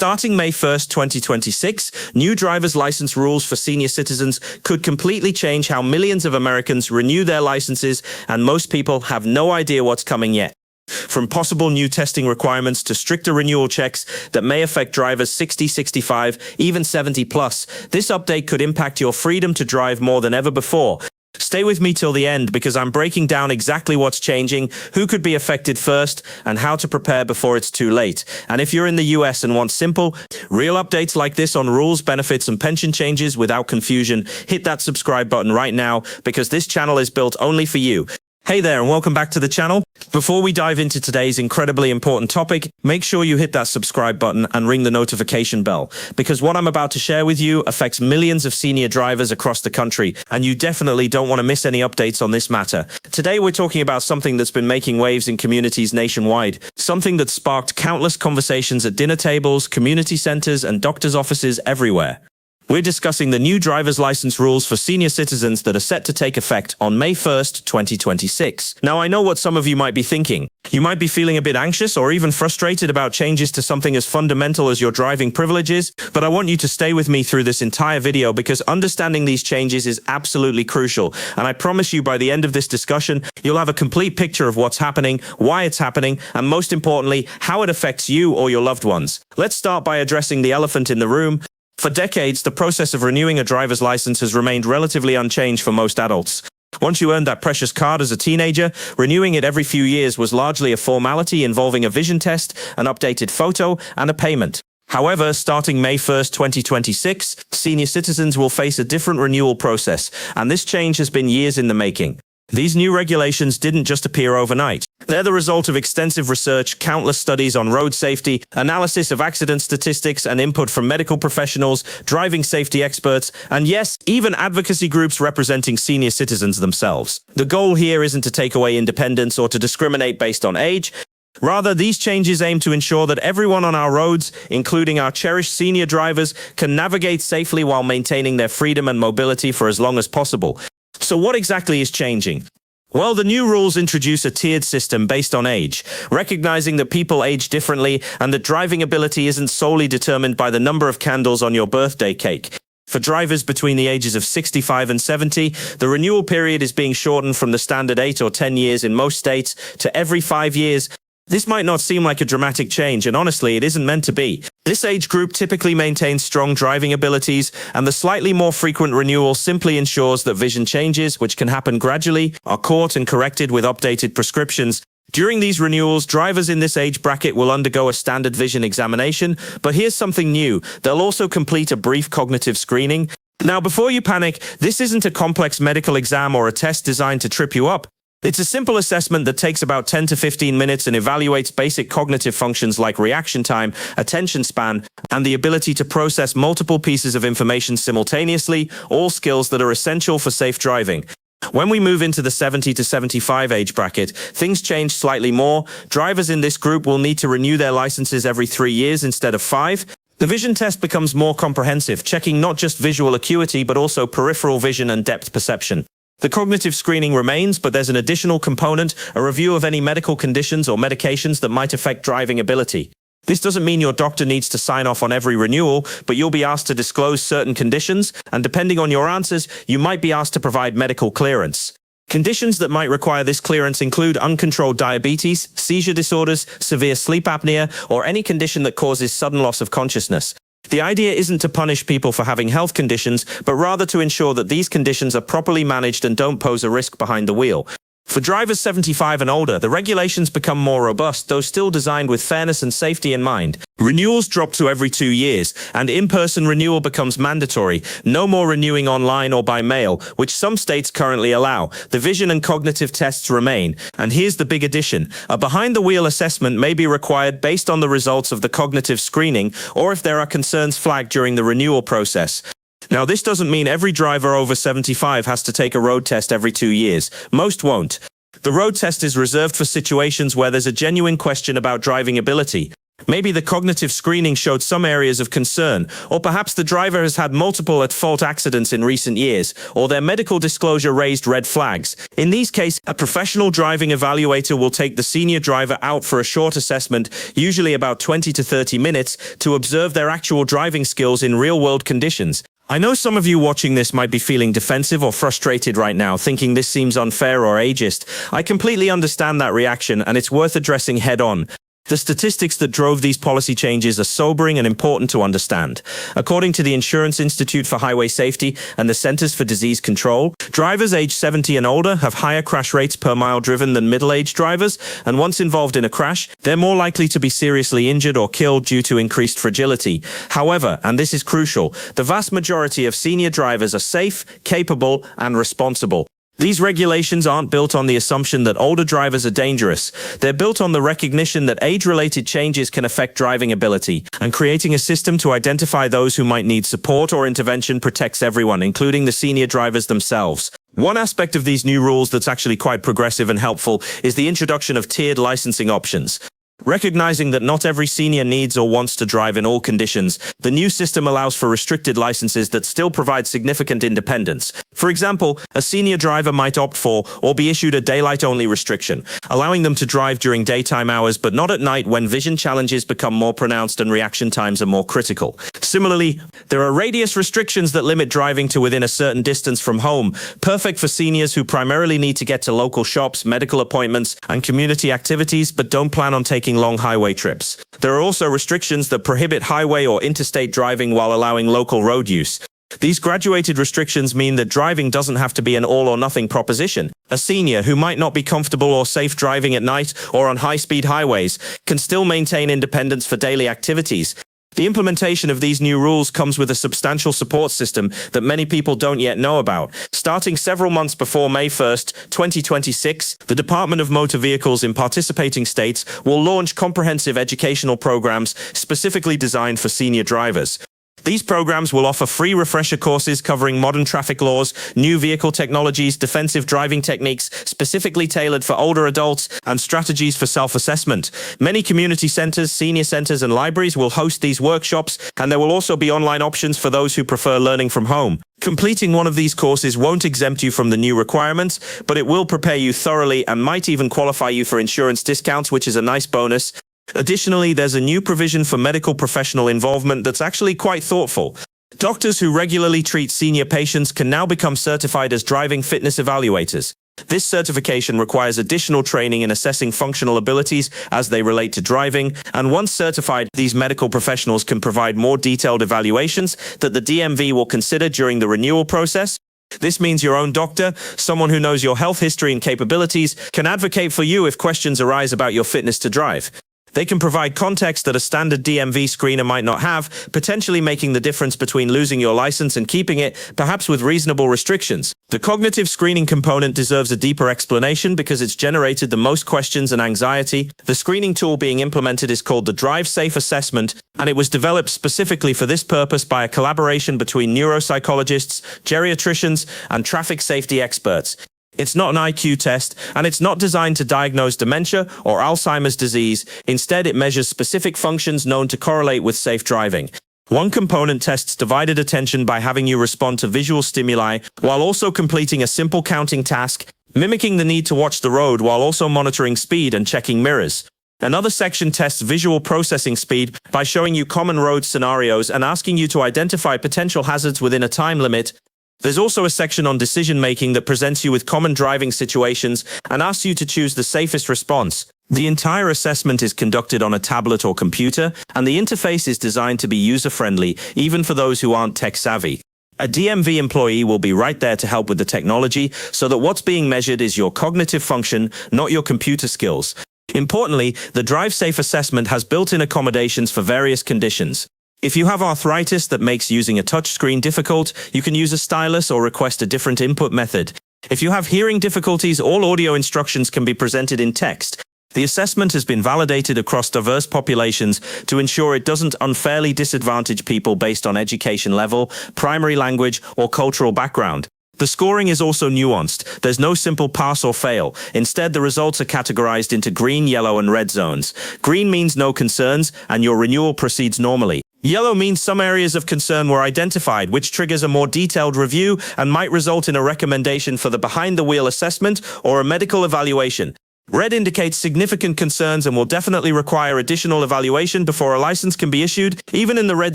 Starting May 1st, 2026, new driver's license rules for senior citizens could completely change how millions of Americans renew their licenses, and most people have no idea what's coming yet. From possible new testing requirements to stricter renewal checks that may affect drivers 60, 65, even 70 plus, this update could impact your freedom to drive more than ever before. Stay with me till the end because I'm breaking down exactly what's changing, who could be affected first, and how to prepare before it's too late. And if you're in the US and want simple, real updates like this on rules, benefits, and pension changes without confusion, hit that subscribe button right now because this channel is built only for you. Hey there and welcome back to the channel. Before we dive into today's incredibly important topic, make sure you hit that subscribe button and ring the notification bell, because what I'm about to share with you affects millions of senior drivers across the country, and you definitely don't want to miss any updates on this matter. Today we're talking about something that's been making waves in communities nationwide, something that sparked countless conversations at dinner tables, community centers, and doctors' offices everywhere. We're discussing the new driver's license rules for senior citizens that are set to take effect on May 1st, 2026. Now, I know what some of you might be thinking. You might be feeling a bit anxious or even frustrated about changes to something as fundamental as your driving privileges, but I want you to stay with me through this entire video because understanding these changes is absolutely crucial. And I promise you by the end of this discussion, you'll have a complete picture of what's happening, why it's happening, and most importantly, how it affects you or your loved ones. Let's start by addressing the elephant in the room. For decades, the process of renewing a driver's license has remained relatively unchanged for most adults. Once you earned that precious card as a teenager, renewing it every few years was largely a formality involving a vision test, an updated photo, and a payment. However, starting May 1st, 2026, senior citizens will face a different renewal process, and this change has been years in the making. These new regulations didn't just appear overnight. They're the result of extensive research, countless studies on road safety, analysis of accident statistics, and input from medical professionals, driving safety experts, and yes, even advocacy groups representing senior citizens themselves. The goal here isn't to take away independence or to discriminate based on age. Rather, these changes aim to ensure that everyone on our roads, including our cherished senior drivers, can navigate safely while maintaining their freedom and mobility for as long as possible. So what exactly is changing? Well, the new rules introduce a tiered system based on age, recognizing that people age differently and that driving ability isn't solely determined by the number of candles on your birthday cake. For drivers between the ages of 65 and 70, the renewal period is being shortened from the standard 8 or 10 years in most states to every 5 years. This might not seem like a dramatic change, and honestly, it isn't meant to be. This age group typically maintains strong driving abilities, and the slightly more frequent renewal simply ensures that vision changes, which can happen gradually, are caught and corrected with updated prescriptions. During these renewals, drivers in this age bracket will undergo a standard vision examination, but here's something new. They'll also complete a brief cognitive screening. Now, before you panic, this isn't a complex medical exam or a test designed to trip you up. It's a simple assessment that takes about 10 to 15 minutes and evaluates basic cognitive functions like reaction time, attention span, and the ability to process multiple pieces of information simultaneously, all skills that are essential for safe driving. When we move into the 70 to 75 age bracket, things change slightly more. Drivers in this group will need to renew their licenses every 3 years instead of 5. The vision test becomes more comprehensive, checking not just visual acuity but also peripheral vision and depth perception. The cognitive screening remains, but there's an additional component, a review of any medical conditions or medications that might affect driving ability. This doesn't mean your doctor needs to sign off on every renewal, but you'll be asked to disclose certain conditions, and depending on your answers, you might be asked to provide medical clearance. Conditions that might require this clearance include uncontrolled diabetes, seizure disorders, severe sleep apnea, or any condition that causes sudden loss of consciousness. The idea isn't to punish people for having health conditions, but rather to ensure that these conditions are properly managed and don't pose a risk behind the wheel. For drivers 75 and older, the regulations become more robust, though still designed with fairness and safety in mind. Renewals drop to every 2 years, and in-person renewal becomes mandatory. No more renewing online or by mail, which some states currently allow. The vision and cognitive tests remain. And here's the big addition. A behind-the-wheel assessment may be required based on the results of the cognitive screening, or if there are concerns flagged during the renewal process. Now, this doesn't mean every driver over 75 has to take a road test every 2 years. Most won't. The road test is reserved for situations where there's a genuine question about driving ability. Maybe the cognitive screening showed some areas of concern, or perhaps the driver has had multiple at-fault accidents in recent years, or their medical disclosure raised red flags. In these cases, a professional driving evaluator will take the senior driver out for a short assessment, usually about 20 to 30 minutes, to observe their actual driving skills in real-world conditions. I know some of you watching this might be feeling defensive or frustrated right now, thinking this seems unfair or ageist. I completely understand that reaction, and it's worth addressing head-on. The statistics that drove these policy changes are sobering and important to understand. According to the Insurance Institute for Highway Safety and the Centers for Disease Control, drivers aged 70 and older have higher crash rates per mile driven than middle-aged drivers, and once involved in a crash, they're more likely to be seriously injured or killed due to increased fragility. However, and this is crucial, the vast majority of senior drivers are safe, capable, and responsible. These regulations aren't built on the assumption that older drivers are dangerous. They're built on the recognition that age-related changes can affect driving ability, and creating a system to identify those who might need support or intervention protects everyone, including the senior drivers themselves. One aspect of these new rules that's actually quite progressive and helpful is the introduction of tiered licensing options. Recognizing that not every senior needs or wants to drive in all conditions, the new system allows for restricted licenses that still provide significant independence. For example, a senior driver might opt for or be issued a daylight-only restriction, allowing them to drive during daytime hours but not at night when vision challenges become more pronounced and reaction times are more critical. Similarly, there are radius restrictions that limit driving to within a certain distance from home, perfect for seniors who primarily need to get to local shops, medical appointments, and community activities but don't plan on taking long highway trips. There are also restrictions that prohibit highway or interstate driving while allowing local road use. These graduated restrictions mean that driving doesn't have to be an all-or-nothing proposition. A senior who might not be comfortable or safe driving at night or on high-speed highways can still maintain independence for daily activities. The implementation of these new rules comes with a substantial support system that many people don't yet know about. Starting several months before May 1st, 2026, the Department of Motor Vehicles in participating states will launch comprehensive educational programs specifically designed for senior drivers. These programs will offer free refresher courses covering modern traffic laws, new vehicle technologies, defensive driving techniques, specifically tailored for older adults, and strategies for self-assessment. Many community centers, senior centers, and libraries will host these workshops, and there will also be online options for those who prefer learning from home. Completing one of these courses won't exempt you from the new requirements, but it will prepare you thoroughly and might even qualify you for insurance discounts, which is a nice bonus. Additionally, there's a new provision for medical professional involvement that's actually quite thoughtful. Doctors who regularly treat senior patients can now become certified as driving fitness evaluators. This certification requires additional training in assessing functional abilities as they relate to driving, and once certified, these medical professionals can provide more detailed evaluations that the DMV will consider during the renewal process. This means your own doctor, someone who knows your health history and capabilities, can advocate for you if questions arise about your fitness to drive. They can provide context that a standard DMV screener might not have, potentially making the difference between losing your license and keeping it, perhaps with reasonable restrictions. The cognitive screening component deserves a deeper explanation because it's generated the most questions and anxiety. The screening tool being implemented is called the Drive Safe Assessment, and it was developed specifically for this purpose by a collaboration between neuropsychologists, geriatricians, and traffic safety experts. It's not an IQ test, and it's not designed to diagnose dementia or Alzheimer's disease. Instead, it measures specific functions known to correlate with safe driving. One component tests divided attention by having you respond to visual stimuli while also completing a simple counting task, mimicking the need to watch the road while also monitoring speed and checking mirrors. Another section tests visual processing speed by showing you common road scenarios and asking you to identify potential hazards within a time limit. There's also a section on decision-making that presents you with common driving situations and asks you to choose the safest response. The entire assessment is conducted on a tablet or computer, and the interface is designed to be user-friendly, even for those who aren't tech-savvy. A DMV employee will be right there to help with the technology, so that what's being measured is your cognitive function, not your computer skills. Importantly, the Drive Safe assessment has built-in accommodations for various conditions. If you have arthritis that makes using a touchscreen difficult, you can use a stylus or request a different input method. If you have hearing difficulties, all audio instructions can be presented in text. The assessment has been validated across diverse populations to ensure it doesn't unfairly disadvantage people based on education level, primary language, or cultural background. The scoring is also nuanced. There's no simple pass or fail. Instead, the results are categorized into green, yellow, and red zones. Green means no concerns, and your renewal proceeds normally. Yellow means some areas of concern were identified, which triggers a more detailed review and might result in a recommendation for the behind-the-wheel assessment or a medical evaluation. Red indicates significant concerns and will definitely require additional evaluation before a license can be issued. Even in the red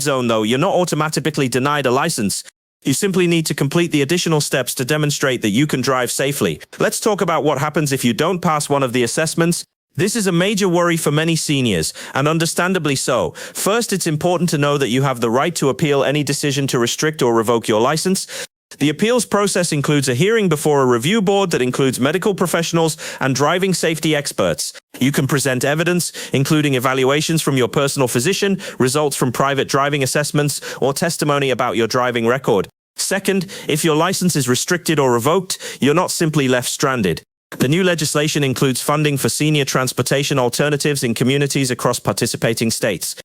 zone, though, you're not automatically denied a license. You simply need to complete the additional steps to demonstrate that you can drive safely. Let's talk about what happens if you don't pass one of the assessments. This is a major worry for many seniors, and understandably so. First, it's important to know that you have the right to appeal any decision to restrict or revoke your license. The appeals process includes a hearing before a review board that includes medical professionals and driving safety experts. You can present evidence, including evaluations from your personal physician, results from private driving assessments, or testimony about your driving record. Second, if your license is restricted or revoked, you're not simply left stranded. The new legislation includes funding for senior transportation alternatives in communities across participating states.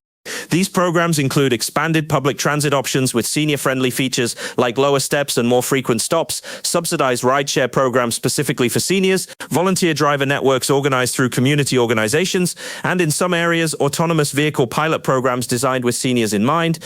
These programs include expanded public transit options with senior-friendly features like lower steps and more frequent stops, subsidized rideshare programs specifically for seniors, volunteer driver networks organized through community organizations, and in some areas, autonomous vehicle pilot programs designed with seniors in mind.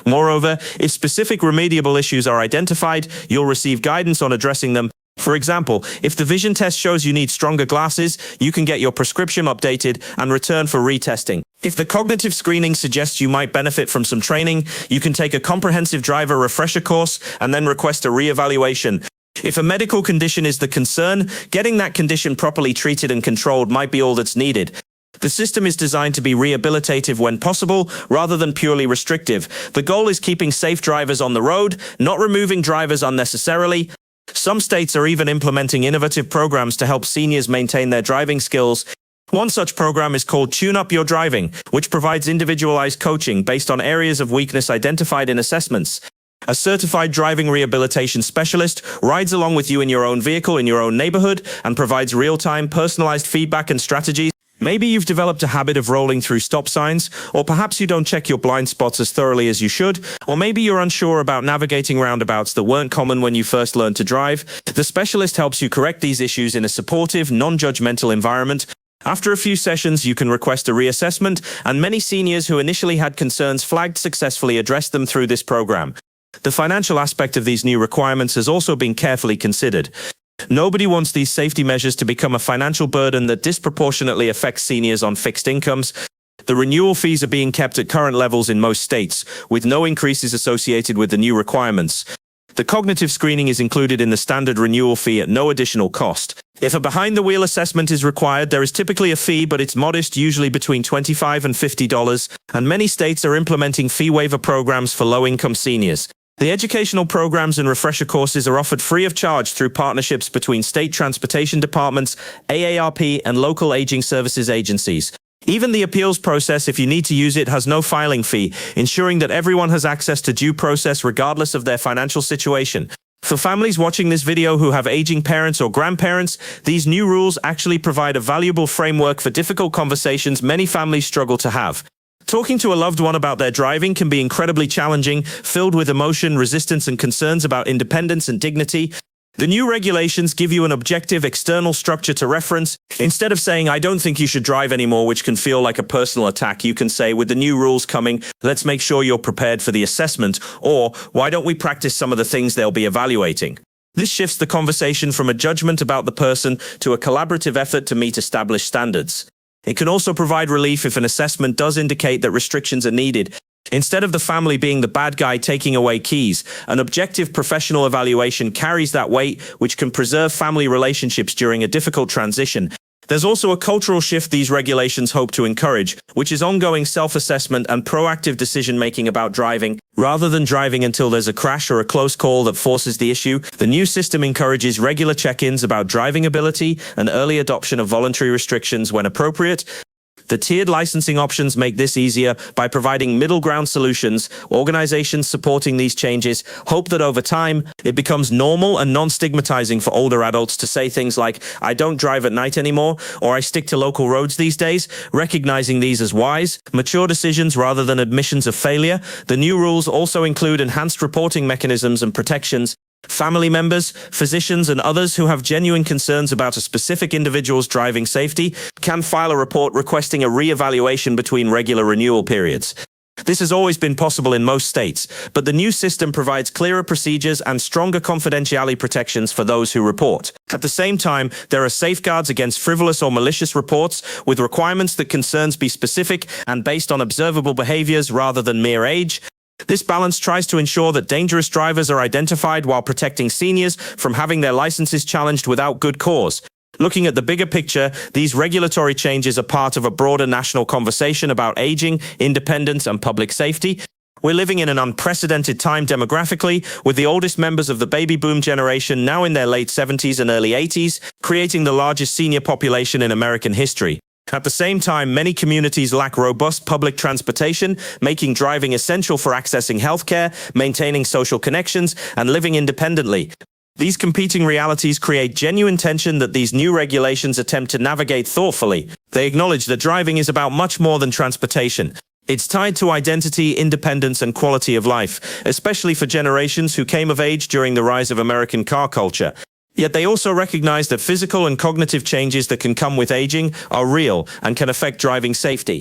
Moreover, if specific remediable issues are identified, you'll receive guidance on addressing them. For example, if the vision test shows you need stronger glasses, you can get your prescription updated and return for retesting. If the cognitive screening suggests you might benefit from some training, you can take a comprehensive driver refresher course and then request a re-evaluation. If a medical condition is the concern, getting that condition properly treated and controlled might be all that's needed. The system is designed to be rehabilitative when possible, rather than purely restrictive. The goal is keeping safe drivers on the road, not removing drivers unnecessarily. Some states are even implementing innovative programs to help seniors maintain their driving skills. One such program is called Tune Up Your Driving, which provides individualized coaching based on areas of weakness identified in assessments. A certified driving rehabilitation specialist rides along with you in your own vehicle in your own neighborhood and provides real-time, personalized feedback and strategies. Maybe you've developed a habit of rolling through stop signs, or perhaps you don't check your blind spots as thoroughly as you should, or maybe you're unsure about navigating roundabouts that weren't common when you first learned to drive. The specialist helps you correct these issues in a supportive, non-judgmental environment. After a few sessions, you can request a reassessment, and many seniors who initially had concerns flagged successfully addressed them through this program. The financial aspect of these new requirements has also been carefully considered. Nobody wants these safety measures to become a financial burden that disproportionately affects seniors on fixed incomes. The renewal fees are being kept at current levels in most states, with no increases associated with the new requirements. The cognitive screening is included in the standard renewal fee at no additional cost. If a behind-the-wheel assessment is required, there is typically a fee, but it's modest, usually between $25 and $50, and many states are implementing fee waiver programs for low-income seniors. The educational programs and refresher courses are offered free of charge through partnerships between state transportation departments, AARP, and local aging services agencies. Even the appeals process, if you need to use it, has no filing fee, ensuring that everyone has access to due process regardless of their financial situation. For families watching this video who have aging parents or grandparents, these new rules actually provide a valuable framework for difficult conversations many families struggle to have. Talking to a loved one about their driving can be incredibly challenging, filled with emotion, resistance, and concerns about independence and dignity. The new regulations give you an objective external structure to reference. Instead of saying, "I don't think you should drive anymore," which can feel like a personal attack, you can say, "With the new rules coming, let's make sure you're prepared for the assessment," or "Why don't we practice some of the things they'll be evaluating?" This shifts the conversation from a judgment about the person to a collaborative effort to meet established standards. It can also provide relief if an assessment does indicate that restrictions are needed. Instead of the family being the bad guy taking away keys, an objective professional evaluation carries that weight, which can preserve family relationships during a difficult transition. There's also a cultural shift these regulations hope to encourage, which is ongoing self-assessment and proactive decision-making about driving. Rather than driving until there's a crash or a close call that forces the issue, the new system encourages regular check-ins about driving ability and early adoption of voluntary restrictions when appropriate. The tiered licensing options make this easier by providing middle ground solutions. Organizations supporting these changes hope that over time, it becomes normal and non-stigmatizing for older adults to say things like, "I don't drive at night anymore," or "I stick to local roads these days," recognizing these as wise, mature decisions rather than admissions of failure. The new rules also include enhanced reporting mechanisms and protections. Family members, physicians, and others who have genuine concerns about a specific individual's driving safety can file a report requesting a re-evaluation between regular renewal periods. This has always been possible in most states, but the new system provides clearer procedures and stronger confidentiality protections for those who report. At the same time, there are safeguards against frivolous or malicious reports, with requirements that concerns be specific and based on observable behaviors rather than mere age. This balance tries to ensure that dangerous drivers are identified while protecting seniors from having their licenses challenged without good cause. Looking at the bigger picture, these regulatory changes are part of a broader national conversation about aging, independence, and public safety. We're living in an unprecedented time demographically, with the oldest members of the baby boom generation now in their late 70s and early 80s, creating the largest senior population in American history. At the same time, many communities lack robust public transportation, making driving essential for accessing healthcare, maintaining social connections, and living independently. These competing realities create genuine tension that these new regulations attempt to navigate thoughtfully. They acknowledge that driving is about much more than transportation. It's tied to identity, independence, and quality of life, especially for generations who came of age during the rise of American car culture. Yet they also recognize that physical and cognitive changes that can come with aging are real and can affect driving safety.